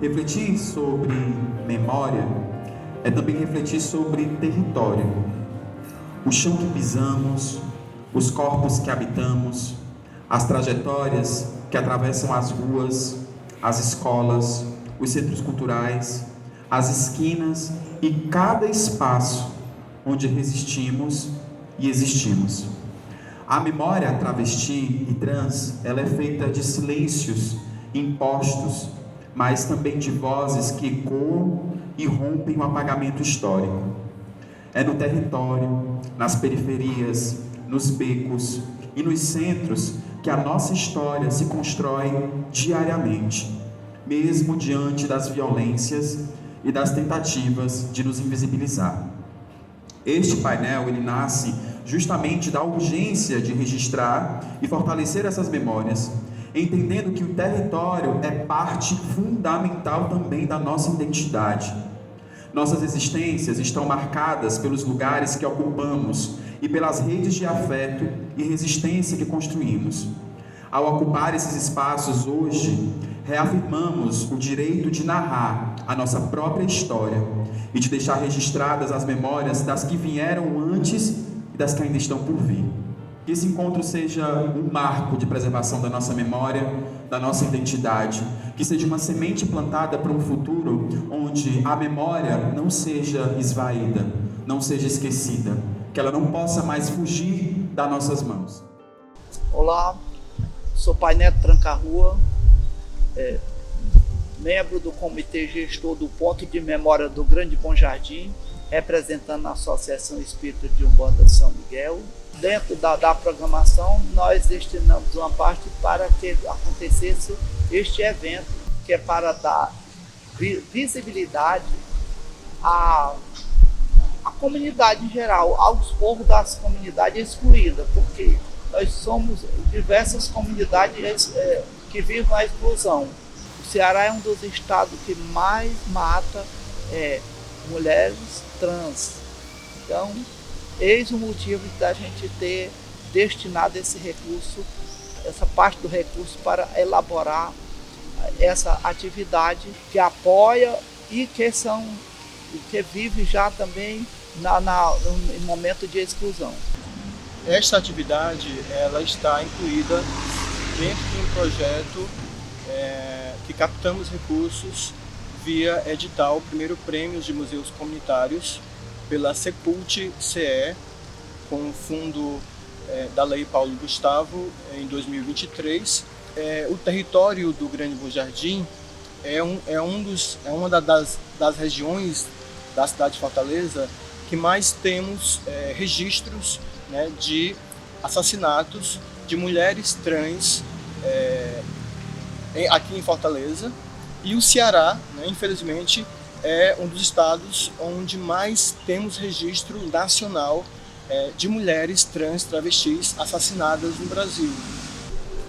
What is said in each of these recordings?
Refletir sobre memória é também refletir sobre território. O chão que pisamos, os corpos que habitamos, as trajetórias que atravessam as ruas, as escolas, os centros culturais, as esquinas e cada espaço onde resistimos e existimos. A memória travesti e trans, ela é feita de silêncios impostos, mas também de vozes que ecoam e rompem o apagamento histórico. É no território, nas periferias, nos becos e nos centros que a nossa história se constrói diariamente, mesmo diante das violências e das tentativas de nos invisibilizar. Este painel, ele nasce justamente da urgência de registrar e fortalecer essas memórias, entendendo que o território é parte fundamental também da nossa identidade. Nossas existências estão marcadas pelos lugares que ocupamos e pelas redes de afeto e resistência que construímos. Ao ocupar esses espaços hoje, reafirmamos o direito de narrar a nossa própria história e de deixar registradas as memórias das que vieram antes e das que ainda estão por vir. Que esse encontro seja um marco de preservação da nossa memória, da nossa identidade, que seja uma semente plantada para um futuro onde a memória não seja esvaída, não seja esquecida, que ela não possa mais fugir das nossas mãos. Olá, sou Pai Neto Tranca-Rua, membro do Comitê Gestor do Ponto de Memória do Grande Bom Jardim, representando a Associação Espírita de Umbanda São Miguel. Dentro da programação, nós destinamos uma parte para que acontecesse este evento, que é para dar visibilidade à comunidade em geral, aos povos das comunidades excluídas, porque nós somos diversas comunidades que vivem na exclusão. O Ceará é um dos estados que mais mata mulheres trans. Então, eis o motivo da gente ter destinado esse recurso, essa parte do recurso, para elaborar essa atividade que apoia e que vive já também no momento de exclusão. Esta atividade ela está incluída dentro de um projeto que captamos recursos via edital Primeiro Prêmios de Museus Comunitários pela Secult-CE, com o fundo da Lei Paulo Gustavo em 2023. O território do Grande Bom Jardim é uma das regiões da cidade de Fortaleza que mais temos registros, né, de assassinatos de mulheres trans aqui em Fortaleza. E o Ceará, né, infelizmente, é um dos estados onde mais temos registro nacional de mulheres trans, travestis assassinadas no Brasil.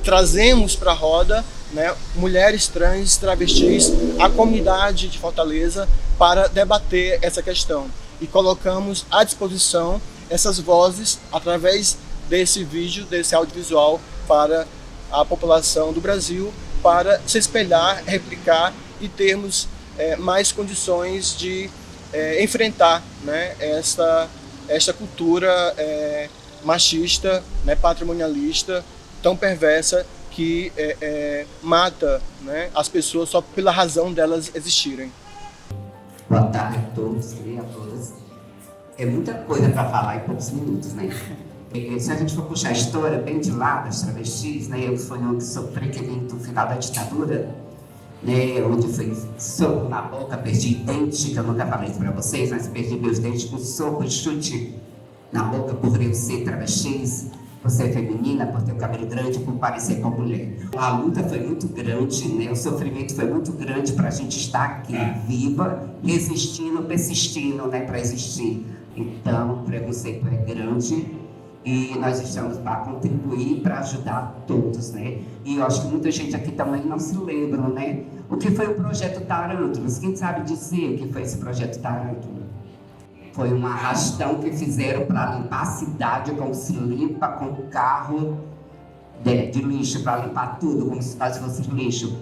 Trazemos para a roda, né, mulheres trans, travestis, a comunidade de Fortaleza, para debater essa questão. E colocamos à disposição essas vozes através desse vídeo, desse audiovisual, para a população do Brasil, para se espelhar, replicar e termos mais condições de enfrentar, né, esta cultura machista, né, patrimonialista, tão perversa, que mata, né, as pessoas só pela razão delas existirem. Boa tarde a todos e a todas. É muita coisa para falar em poucos minutos, né? Se a gente for puxar a história bem de lá das travestis, né? Eu fui uma que sofri que vim do final da ditadura, né? Onde foi soco na boca, perdi dente, que eu nunca falei isso para vocês, mas perdi meus dentes com soco e chute na boca por eu ser travestis, por ser feminina, por ter o cabelo grande, por parecer com mulher. A luta foi muito grande, né? O sofrimento foi muito grande para a gente estar aqui, viva, resistindo, persistindo, né? Para existir. Então, o preconceito é grande. E nós estamos para contribuir, para ajudar todos, né? E eu acho que muita gente aqui também não se lembra, né? O que foi o Projeto Tarântulas? Quem sabe dizer o que foi esse Projeto Tarântulas? Foi um arrastão que fizeram para limpar a cidade, como se limpa com carro de lixo, para limpar tudo, como se fosse lixo.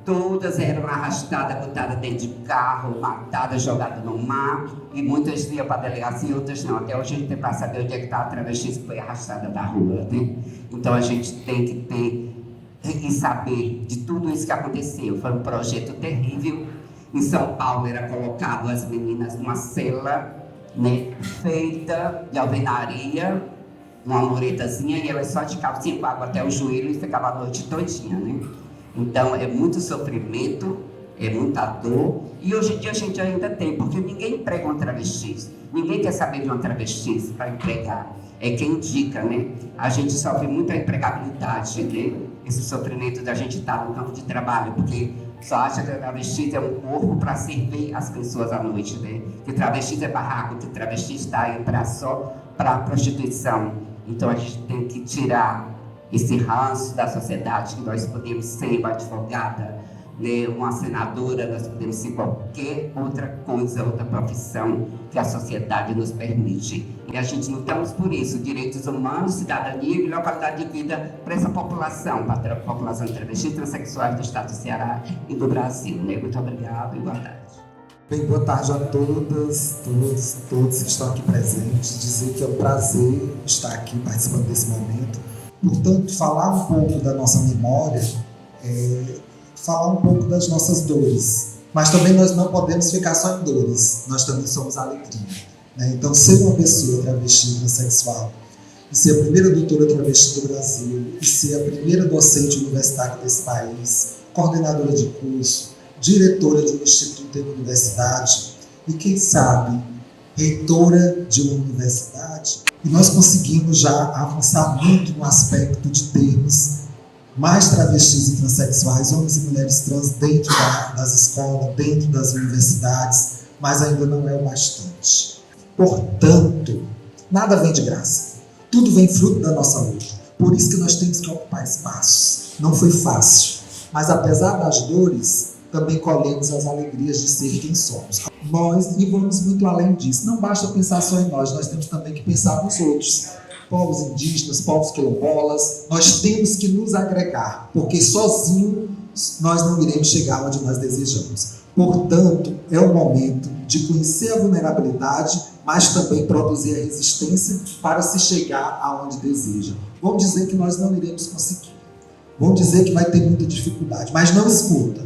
Todas eram arrastadas, botadas dentro de carro, matadas, jogadas no mar. E muitas iam para a delegacia e outras não. Até hoje a gente tem para saber onde é que está a travesti que foi arrastada da rua, né? Então a gente tem que ter e saber de tudo isso que aconteceu. Foi um projeto terrível. Em São Paulo era colocado as meninas numa cela, né, feita de alvenaria, uma muretazinha, e elas só de calcinha com água até o joelho e ficava a noite todinha, né? Então é muito sofrimento, é muita dor, e hoje em dia a gente ainda tem, porque ninguém emprega uma travesti, ninguém quer saber de uma travesti para empregar, é quem indica, né? A gente sofre muita empregabilidade, né? Esse sofrimento da gente estar no campo de trabalho, porque só acha que a travesti é um corpo para servir as pessoas à noite, né? Que travesti é barraco, que travesti está aí só para prostituição. Então a gente tem que tirar esse ranço da sociedade, que nós podemos ser uma advogada, né, uma senadora, nós podemos ser qualquer outra coisa, outra profissão que a sociedade nos permite. E a gente lutamos por isso, direitos humanos, cidadania e melhor qualidade de vida para essa população, para a população travesti e transexuais do estado do Ceará e do Brasil. Né? Muito obrigado e boa tarde. Bem, boa tarde a todas, todos que estão aqui presentes. Dizer que é um prazer estar aqui participando desse momento. Portanto, falar um pouco da nossa memória, falar um pouco das nossas dores. Mas também nós não podemos ficar só em dores, nós também somos alegria. Né? Então, ser uma pessoa travesti, transexual, e ser a primeira doutora travesti do Brasil, e ser a primeira docente universitária desse país, coordenadora de curso, diretora de um instituto e uma universidade, e quem sabe, reitora de uma universidade, e nós conseguimos já avançar muito no aspecto de termos mais travestis e transexuais, homens e mulheres trans dentro das escolas, dentro das universidades, mas ainda não é o bastante. Portanto, nada vem de graça. Tudo vem fruto da nossa luta. Por isso que nós temos que ocupar espaços. Não foi fácil, mas apesar das dores, também colhemos as alegrias de ser quem somos. Nós, e vamos muito além disso, não basta pensar só em nós temos também que pensar nos outros. Povos indígenas, povos quilombolas, nós temos que nos agregar, porque sozinhos nós não iremos chegar onde nós desejamos. Portanto, é o momento de conhecer a vulnerabilidade, mas também produzir a resistência para se chegar aonde deseja. Vamos dizer que nós não iremos conseguir. Vamos dizer que vai ter muita dificuldade, mas não escuta.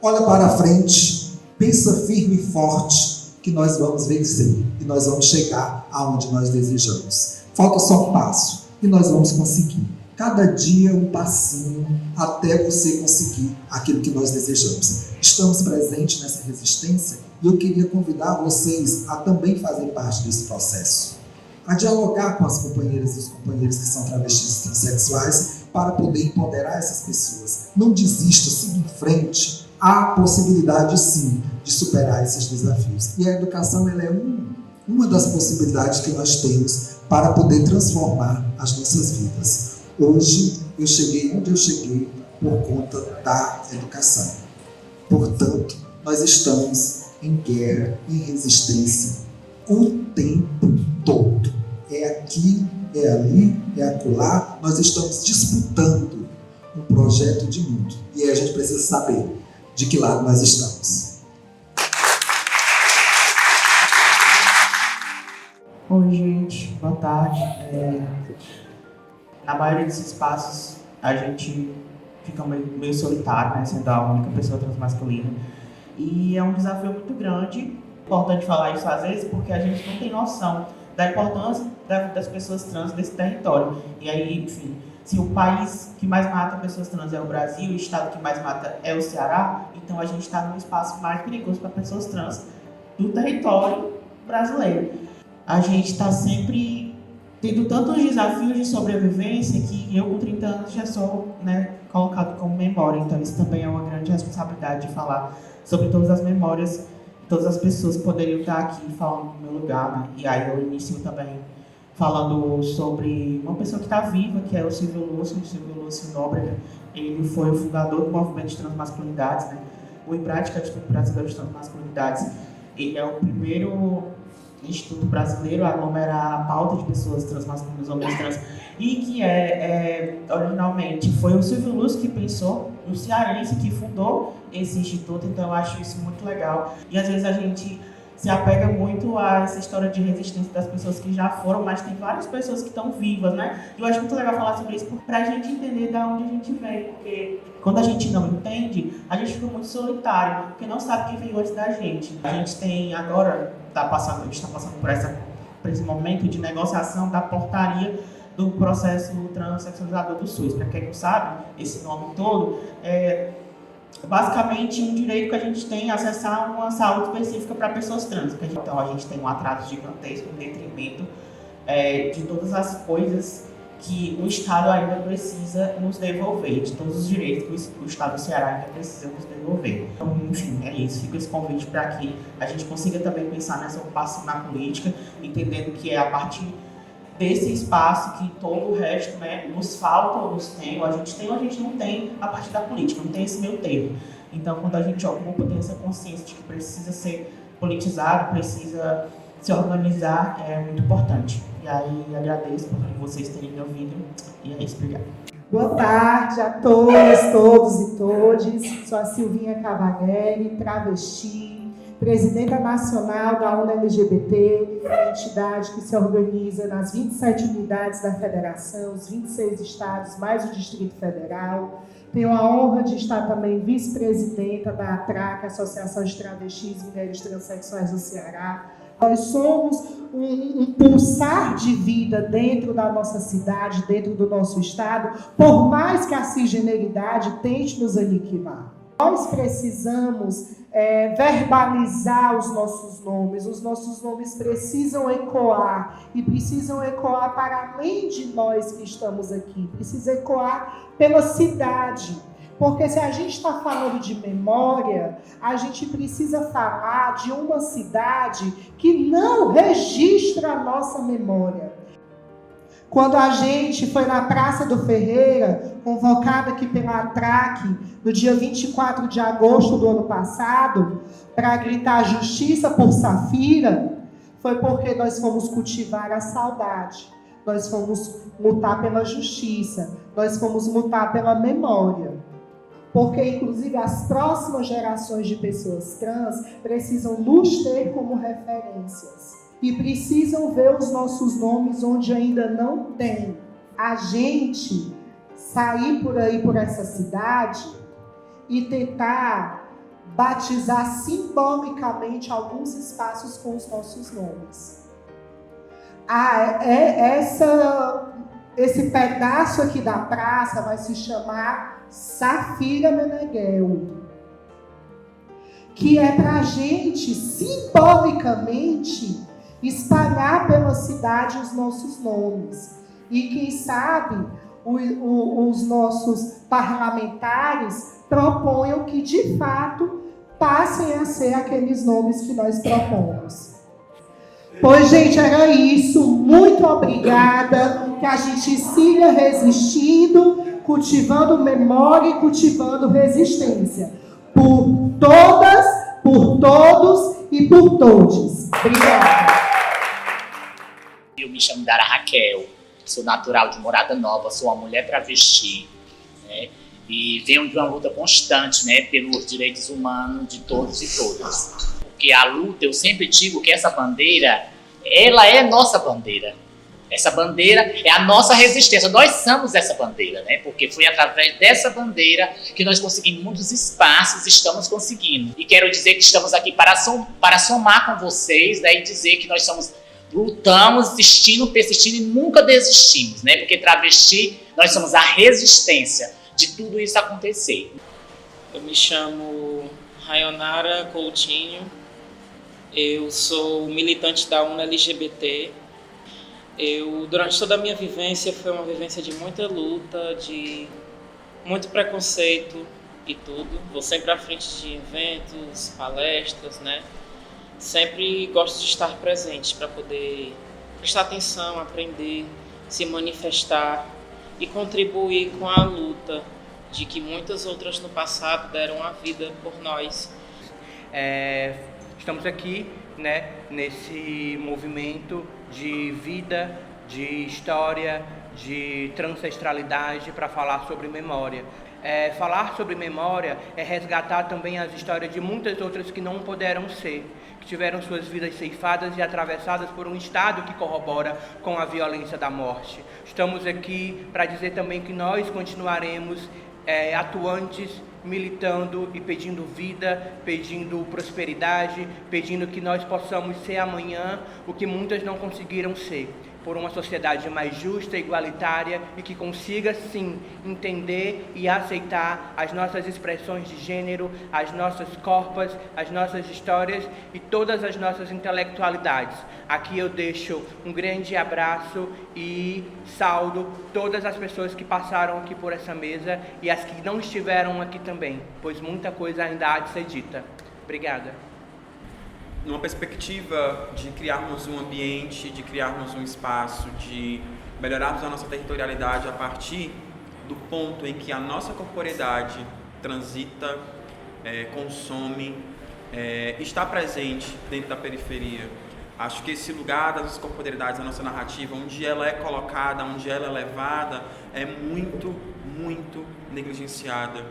Olha para a frente, pensa firme e forte que nós vamos vencer e nós vamos chegar aonde nós desejamos. Falta só um passo e nós vamos conseguir. Cada dia um passinho até você conseguir aquilo que nós desejamos. Estamos presentes nessa resistência e eu queria convidar vocês a também fazerem parte desse processo. A dialogar com as companheiras e os companheiros que são travestis e transexuais para poder empoderar essas pessoas. Não desista, siga em frente. Há possibilidade, sim, de superar esses desafios. E a educação ela é uma das possibilidades que nós temos para poder transformar as nossas vidas. Hoje, eu cheguei onde eu cheguei por conta da educação. Portanto, nós estamos em guerra, em resistência, o tempo todo. É aqui, é ali, é acolá. Nós estamos disputando um projeto de mundo. E aí a gente precisa saber de que lado nós estamos. Oi, gente. Boa tarde. Na maioria desses espaços, a gente fica meio solitário, né, sendo a única pessoa transmasculina. E é um desafio muito grande. É importante falar isso às vezes porque a gente não tem noção da importância das pessoas trans desse território. E aí, enfim, se o país que mais mata pessoas trans é o Brasil, o estado que mais mata é o Ceará, então a gente está no espaço mais perigoso para pessoas trans do território brasileiro. A gente está sempre tendo tantos desafios de sobrevivência que eu com 30 anos já sou, né, colocado como memória. Então isso também é uma grande responsabilidade de falar sobre todas as memórias, todas as pessoas que poderiam estar aqui falando no meu lugar, né? E aí eu inicio também falando sobre uma pessoa que está viva, que é o Silvio Lúcio Nóbrega. Ele foi o fundador do movimento de transmasculinidades, né? O IBRAT, que é o Instituto Brasileiro de Transmasculinidades. Ele é o primeiro Instituto Brasileiro a aglomerar a pauta de pessoas transmasculinas, homens trans, e que originalmente foi o Silvio Luz que pensou, um cearense que fundou esse instituto, então eu acho isso muito legal. E às vezes a gente se apega muito a essa história de resistência das pessoas que já foram, mas tem várias pessoas que estão vivas, né? E eu acho muito legal falar sobre isso pra gente entender de onde a gente vem, porque quando a gente não entende, a gente fica muito solitário, porque não sabe quem veio antes da gente. A gente tem agora, a gente está passando por esse momento de negociação da portaria do processo transexualizador do SUS. Para quem não sabe, esse nome todo é basicamente um direito que a gente tem a acessar uma saúde específica para pessoas trans. Então a gente tem um atraso gigantesco em detrimento de todas as coisas que o Estado ainda precisa nos devolver, de todos os direitos que o Estado do Ceará ainda precisa nos devolver. Então, enfim, é isso. Fica esse convite para que a gente consiga também pensar nessa ocupação na política, entendendo que é a partir desse espaço que todo o resto, né, nos falta ou nos tem, ou a gente não tem a partir da política, não tem esse meio termo. Então, quando a gente ocupa, tem essa consciência de que precisa ser politizado, precisa se organizar, é muito importante. E aí, agradeço por vocês terem me ouvido, e é isso, obrigado. Boa tarde a todas, todos e todes. Sou a Silvinha Cavaghelli, travesti, presidenta nacional da UNE-LGBT, entidade que se organiza nas 27 unidades da federação, os 26 estados, mais o Distrito Federal. Tenho a honra de estar também vice-presidenta da ATRAC, Associação de Travestis e Mulheres Transsexuais do Ceará. Nós somos um pulsar de vida dentro da nossa cidade, dentro do nosso estado, por mais que a cisgeneridade tente nos aniquilar. Nós precisamos verbalizar os nossos nomes precisam ecoar, e precisam ecoar para além de nós que estamos aqui, precisa ecoar pela cidade. Porque se a gente está falando de memória, a gente precisa falar de uma cidade que não registra a nossa memória. Quando a gente foi na Praça do Ferreira, convocada aqui pela ATRAC, no dia 24 de agosto do ano passado, para gritar justiça por Safira, foi porque nós fomos cultivar a saudade, nós fomos lutar pela justiça, nós fomos lutar pela memória. Porque, inclusive, as próximas gerações de pessoas trans precisam nos ter como referências. E precisam ver os nossos nomes onde ainda não tem. A gente sair por aí, por essa cidade, e tentar batizar simbolicamente alguns espaços com os nossos nomes. Esse pedaço aqui da praça vai se chamar Safira Meneghel, que é para a gente, simbolicamente, espalhar pela cidade os nossos nomes. E quem sabe os nossos parlamentares proponham que, de fato, passem a ser aqueles nomes que nós propomos. Pois, gente, era isso. Muito obrigada. Que a gente siga resistindo, cultivando memória e cultivando resistência. Por todas, por todos e por todos. Obrigada. Eu me chamo Dara Raquel, sou natural de Morada Nova, sou uma mulher travesti, né? E venho de uma luta constante, né, pelos direitos humanos de todos e todas. Porque a luta, eu sempre digo que essa bandeira, ela é nossa bandeira. Essa bandeira é a nossa resistência. Nós somos essa bandeira, né? Porque foi através dessa bandeira que nós conseguimos muitos espaços, estamos conseguindo. E quero dizer que estamos aqui para somar com vocês, né? E dizer que nós lutamos, persistindo e nunca desistimos, né? Porque travesti, nós somos a resistência de tudo isso acontecer. Eu me chamo Rayonara Coutinho, eu sou militante da UNE-LGBT. Durante toda a minha vivência, foi uma vivência de muita luta, de muito preconceito e tudo. Vou sempre à frente de eventos, palestras, né? Sempre gosto de estar presente para poder prestar atenção, aprender, se manifestar e contribuir com a luta de que muitas outras no passado deram a vida por nós. Estamos aqui né, nesse movimento de vida, de história, de ancestralidade para falar sobre memória. Falar sobre memória é resgatar também as histórias de muitas outras que não puderam ser, que tiveram suas vidas ceifadas e atravessadas por um Estado que corrobora com a violência da morte. Estamos aqui para dizer também que nós continuaremos atuantes, militando e pedindo vida, pedindo prosperidade, pedindo que nós possamos ser amanhã o que muitas não conseguiram ser, por uma sociedade mais justa, igualitária e que consiga, sim, entender e aceitar as nossas expressões de gênero, as nossas corpas, as nossas histórias e todas as nossas intelectualidades. Aqui eu deixo um grande abraço e saúdo todas as pessoas que passaram aqui por essa mesa e as que não estiveram aqui também, pois muita coisa ainda há de ser dita. Obrigada. Numa perspectiva de criarmos um ambiente, de criarmos um espaço, de melhorarmos a nossa territorialidade a partir do ponto em que a nossa corporeidade transita, consome, está presente dentro da periferia. Acho que esse lugar das nossas corporeidades, da nossa narrativa, onde ela é colocada, onde ela é levada, é muito, muito negligenciada.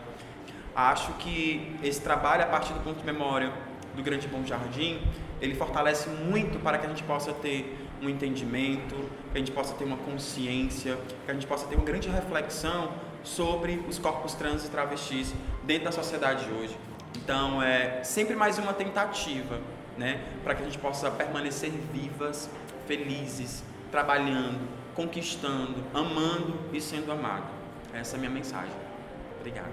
Acho que esse trabalho a partir do ponto de memória do Grande Bom Jardim, ele fortalece muito para que a gente possa ter um entendimento, que a gente possa ter uma consciência, que a gente possa ter uma grande reflexão sobre os corpos trans e travestis dentro da sociedade de hoje. Então, é sempre mais uma tentativa, né, para que a gente possa permanecer vivas, felizes, trabalhando, conquistando, amando e sendo amado. Essa é a minha mensagem. Obrigado.